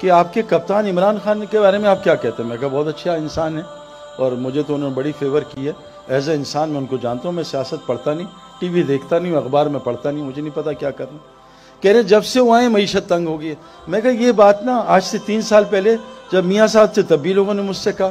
کہ آپ کے کپتان عمران خان کے بارے میں آپ کیا کہتے ہیں؟ میں کہا بہت اچھا انسان ہے اور مجھے تو انہوں نے بڑی فیور کی ہے، ایز اے انسان میں ان کو جانتا ہوں، میں سیاست پڑھتا نہیں، ٹی وی دیکھتا نہیں، اخبار میں پڑھتا نہیں، مجھے نہیں پتا کیا کرنا۔ کہہ رہے جب سے وہ آئے معیشت تنگ ہو گئی ہے۔ میں کہا یہ بات نا آج سے 3 سال پہلے جب میاں صاحب تھے تب بھی لوگوں نے مجھ سے کہا،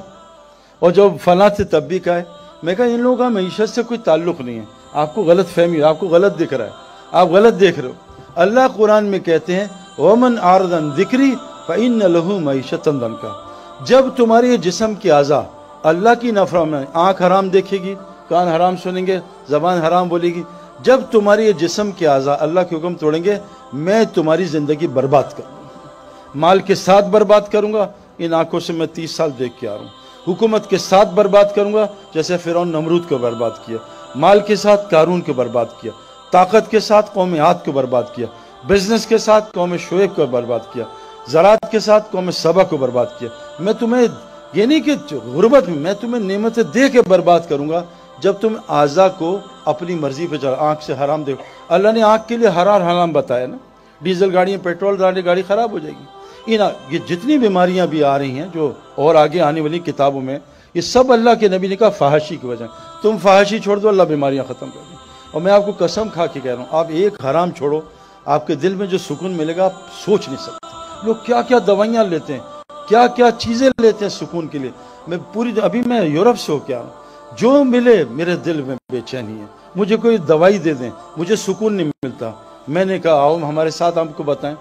اور جب فلاں تھے تب بھی کہا ہے۔ میں کہا ان لوگوں کا معیشت سے کوئی تعلق نہیں ہے، آپ کو غلط فہمی ہے، آپ کو غلط دکھ رہا ہے، آپ غلط دیکھ رہے ہو۔ اللہ قرآن میں کہتے ہیں وَمَنْ أَعْرَضَ عَنْ ذِكْرِي فَإِنَّ لَهُ مَعِيشَةً ضَنْكًا۔ جب تمہاری جسم کی اعضاء اللہ کی نافرمانی، آنکھ حرام دیکھے گی، کان حرام سنیں گے، زبان حرام بولے گی، جب تمہاری یہ جسم کے اعضاء اللہ کے حکم توڑیں گے میں تمہاری زندگی برباد کروں گا، مال کے ساتھ برباد کروں گا، ان آنکھوں سے میں 30 سال دیکھ کے آ رہا ہوں، حکومت کے ساتھ برباد کروں گا جیسے فرعون نمرود کو برباد کیا، مال کے ساتھ قارون کو برباد کیا، طاقت کے ساتھ قوم عاد کو برباد کیا، بزنس کے ساتھ قوم شعیب کو برباد کیا، زراعت کے ساتھ قوم سبا کو برباد کیا۔ میں تمہیں یہ نہیں کہ غربت میں تمہیں نعمتیں دے کے برباد کروں گا جب تم اعضاء کو اپنی مرضی پہ چلا، آنکھ سے حرام دیکھو۔ اللہ نے آنکھ کے لیے حرام بتایا نا، ڈیزل گاڑیاں پیٹرول ڈالنے گاڑی خراب ہو جائے گی۔ یہ جتنی بیماریاں بھی آ رہی ہیں جو اور آگے آنے والی کتابوں میں، یہ سب اللہ کے نبی نے کہا فحاشی کی وجہ۔ تم فحاشی چھوڑ دو اللہ بیماریاں ختم کر دیں۔ اور میں آپ کو قسم کھا کے کہہ رہا ہوں، آپ ایک حرام چھوڑو، آپ کے دل میں جو سکون ملے گا آپ سوچ نہیں سکتے۔ لوگ کیا کیا دوائیاں لیتے ہیں، کیا کیا چیزیں لیتے ہیں سکون کے لیے۔ میں ابھی میں یورپ سے ہو کے آ رہا ہوں، جو ملے میرے دل میں بے چینی ہے، مجھے کوئی دوائی دے دیں مجھے سکون نہیں ملتا۔ میں نے کہا آؤ ہمارے ساتھ ہم کو بتائیں۔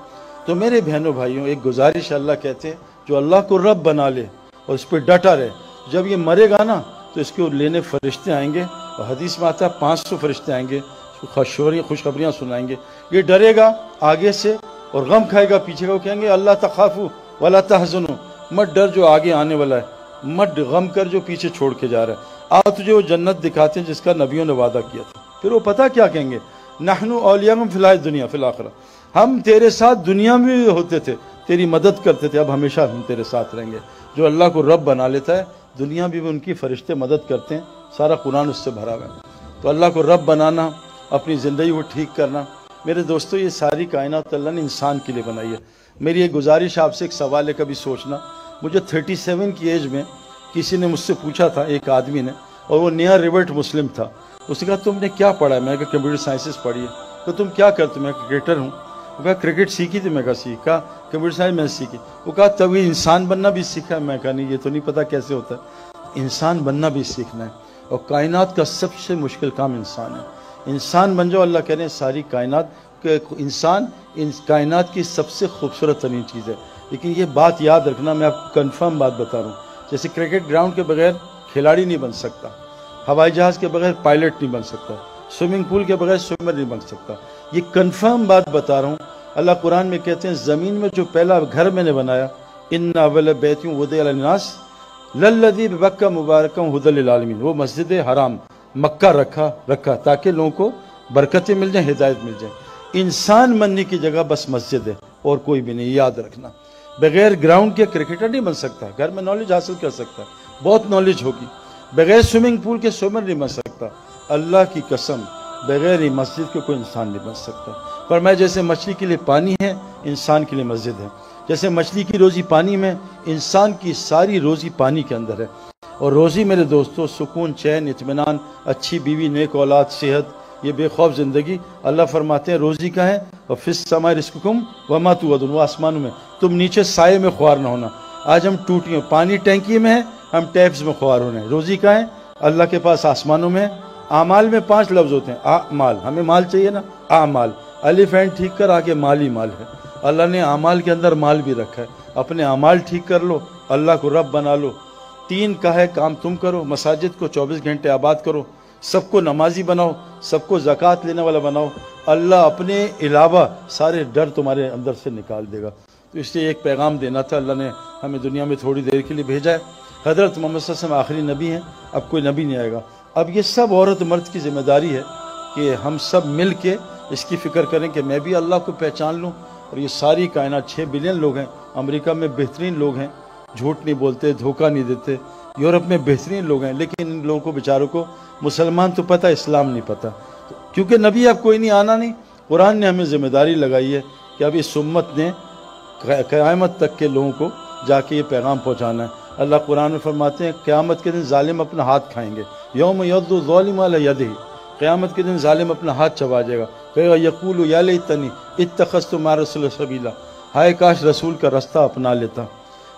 تو میرے بہنوں بھائیوں ایک گزارش اللہ کہتے ہیں جو اللہ کو رب بنا لے اور اس پہ ڈٹا رہے، جب یہ مرے گا نا تو اس کو لینے فرشتے آئیں گے، اور حدیث میں آتا ہے 500 فرشتے آئیں گے، خوشخبریاں سنائیں گے۔ یہ ڈرے گا آگے سے اور غم کھائے گا پیچھے کا، وہ کہیں گے اللہ تخافوا ولا تحزنوا، مت ڈر جو آگے آنے والا ہے، مت غم کر جو پیچھے چھوڑ کے جا رہا ہے، آ تجھے وہ جنت دکھاتے ہیں جس کا نبیوں نے وعدہ کیا تھا۔ پھر وہ پتہ کیا کہیں گے، نحن اولیاءکم فی الحیاۃ الدنیا فی الآخرہ، ہم تیرے ساتھ دنیا میں بھی ہوتے تھے، تیری مدد کرتے تھے، اب ہمیشہ ہم تیرے ساتھ رہیں گے۔ جو اللہ کو رب بنا لیتا ہے دنیا بھی ان کی فرشتے مدد کرتے ہیں، سارا قرآن اس سے بھرا ہوا ہے۔ تو اللہ کو رب بنانا، اپنی زندگی کو ٹھیک کرنا، میرے دوستو یہ ساری کائنات اللہ نے انسان کے لیے بنائی ہے۔ میری ایک گزارش آپ سے ایک سوال ہے کبھی سوچنا، مجھے 37 کی ایج میں کسی نے مجھ سے پوچھا تھا، ایک آدمی نے، اور وہ نیا ریورٹ مسلم تھا، اس نے کہا تم نے کیا پڑھا ہے؟ میں نے کہا کمپیوٹر سائنسز پڑھی ہے۔ تو تم کیا کرتے؟ میں کرکٹر ہوں۔ وہ کہا کرکٹ سیکھی تھی؟ میں کہا سیکھا۔ کمپیوٹر سائنس میں سیکھی۔ وہ کہا تب یہ انسان بننا بھی سیکھا؟ میں کہا نہیں، یہ تو نہیں پتا کیسے ہوتا ہے، انسان بننا بھی سیکھنا ہے، اور کائنات کا سب سے مشکل کام انسان ہے۔ انسان بن جاؤ، اللہ کہہ رہے ہیں ساری کائنات کہ انسان کائنات کی سب سے خوبصورت ترین چیز ہے۔ لیکن یہ بات یاد رکھنا، میں آپ کو کنفرم بات بتا رہا ہوں، جیسے کرکٹ گراؤنڈ کے بغیر کھلاڑی نہیں بن سکتا، ہوائی جہاز کے بغیر پائلٹ نہیں بن سکتا، سوئمنگ پول کے بغیر سوئمر نہیں بن سکتا۔ یہ کنفرم بات بتا رہا ہوں۔ اللہ قرآن میں کہتے ہیں زمین میں جو پہلا گھر میں نے بنایا، ان اول بیت وضع للناس للذی ببکہ مبارکا ھدی للعالمین، وہ مسجد حرام مکہ رکھا تاکہ لوگوں کو برکتیں مل جائیں، ہدایت مل جائیں۔ انسان بننے کی جگہ بس مسجد ہے اور کوئی بھی نہیں، یاد رکھنا۔ بغیر گراؤنڈ کے کرکٹر نہیں بن سکتا، گھر میں نالج حاصل کر سکتا، بہت نالج ہوگی۔ بغیر سوئمنگ پول کے سوئمر نہیں بن سکتا۔ اللہ کی قسم بغیر مسجد کے کوئی انسان نہیں بن سکتا۔ فرمایا جیسے مچھلی کے لیے پانی ہے، انسان کے لیے مسجد ہے۔ جیسے مچھلی کی روزی پانی میں، انسان کی ساری روزی پانی کے اندر ہے۔ اور روزی میرے دوستو سکون، چین، اطمینان، اچھی بیوی، نیک اولاد، صحت، یہ بے خوف زندگی، اللہ فرماتے ہیں روزی کا ہے۔ اور فی السماء رزقکم وما توعدون، وہ آسمانوں میں، تم نیچے سائے میں خوار نہ ہونا۔ آج ہم ٹوٹیوں، پانی ٹینکی میں ہے، ہم ٹیپس میں خوار ہونے ہیں۔ روزی کا ہے اللہ کے پاس، آسمانوں میں ہے۔ اعمال میں 5 لفظ ہوتے ہیں، اعمال، ہمیں مال چاہیے نا، اعمال، الف اینڈ ٹھیک کر، آگے مال ہی مال ہے۔ اللہ نے اعمال کے اندر مال بھی رکھا ہے۔ اپنے اعمال ٹھیک کر لو، اللہ کو رب بنا لو۔ 3 کا ہے کام تم کرو، مساجد کو 24 گھنٹے آباد کرو، سب کو نمازی بناؤ، سب کو زکوٰۃ لینے والا بناؤ، اللہ اپنے علاوہ سارے ڈر تمہارے اندر سے نکال دے گا۔ تو اس لیے ایک پیغام دینا تھا، اللہ نے ہمیں دنیا میں تھوڑی دیر کے لیے بھیجا ہے۔ حضرت محمد صلی اللہ علیہ وسلم آخری نبی ہیں، اب کوئی نبی نہیں آئے گا۔ اب یہ سب عورت مرد کی ذمہ داری ہے کہ ہم سب مل کے اس کی فکر کریں کہ میں بھی اللہ کو پہچان لوں۔ اور یہ ساری کائنات 6 بلین لوگ ہیں، امریکہ میں بہترین لوگ ہیں، جھوٹ نہیں بولتے، دھوکہ نہیں دیتے، یورپ میں بہترین لوگ ہیں، لیکن ان لوگوں کو بیچاروں کو مسلمان تو پتہ، اسلام نہیں پتہ، کیونکہ نبی اب کوئی نہیں، آنا نہیں۔ قرآن نے ہمیں ذمہ داری لگائی ہے کہ اب اس امت نے قیامت تک کے لوگوں کو جا کے یہ پیغام پہنچانا ہے۔ اللہ قرآن میں فرماتے ہیں قیامت کے دن ظالم اپنا ہاتھ کھائیں گے، یوم یعض الظالم علی یدہ، قیامت کے دن ظالم اپنا ہاتھ چبا جائے گا، کہے گا یقول یا لیتنی اتخذت مع الرسول سبیلا، ہائے کاش رسول کا رستہ اپنا لیتا۔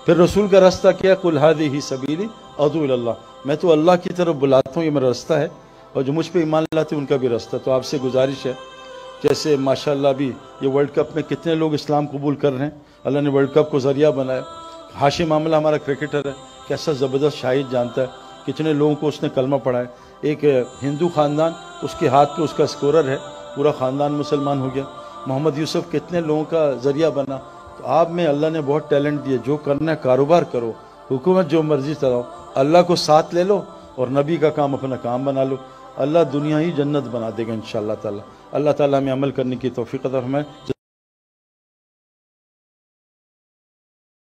پھر رسول کا رستہ کیا؟ قل ھذہ سبیلی ادعو الی اللہ، میں تو اللہ کی طرف بلاتا ہوں، یہ میرا رستہ ہے، اور جو مجھ پہ ایمان لاتے ہیں ان کا بھی رستہ۔ تو آپ سے گزارش ہے، جیسے ماشاءاللہ ابھی یہ ورلڈ کپ میں کتنے لوگ اسلام قبول کر رہے ہیں، اللہ نے ورلڈ کپ کو ذریعہ بنایا۔ ہاشم معاملہ ہمارا کرکٹر ہے، کیسا زبردست شاہد جانتا ہے، کتنے لوگوں کو اس نے کلمہ پڑھا ہے۔ ایک ہندو خاندان، اس کے ہاتھ پہ اس کا اسکورر ہے، پورا خاندان مسلمان ہو گیا۔ محمد یوسف کتنے لوگوں کا ذریعہ بنا۔ تو آپ میں اللہ نے بہت ٹیلنٹ دیا، جو کرنا ہے کاروبار کرو، حکومت جو مرضی چلاؤ، اللہ کو ساتھ لے لو اور نبی کا کام اپنا کام بنا لو، اللہ دنیا ہی جنت بنا دے گا انشاءاللہ تعالی۔ اللہ تعالیٰ ہمیں عمل کرنے کی توفیق عطا فرمائے۔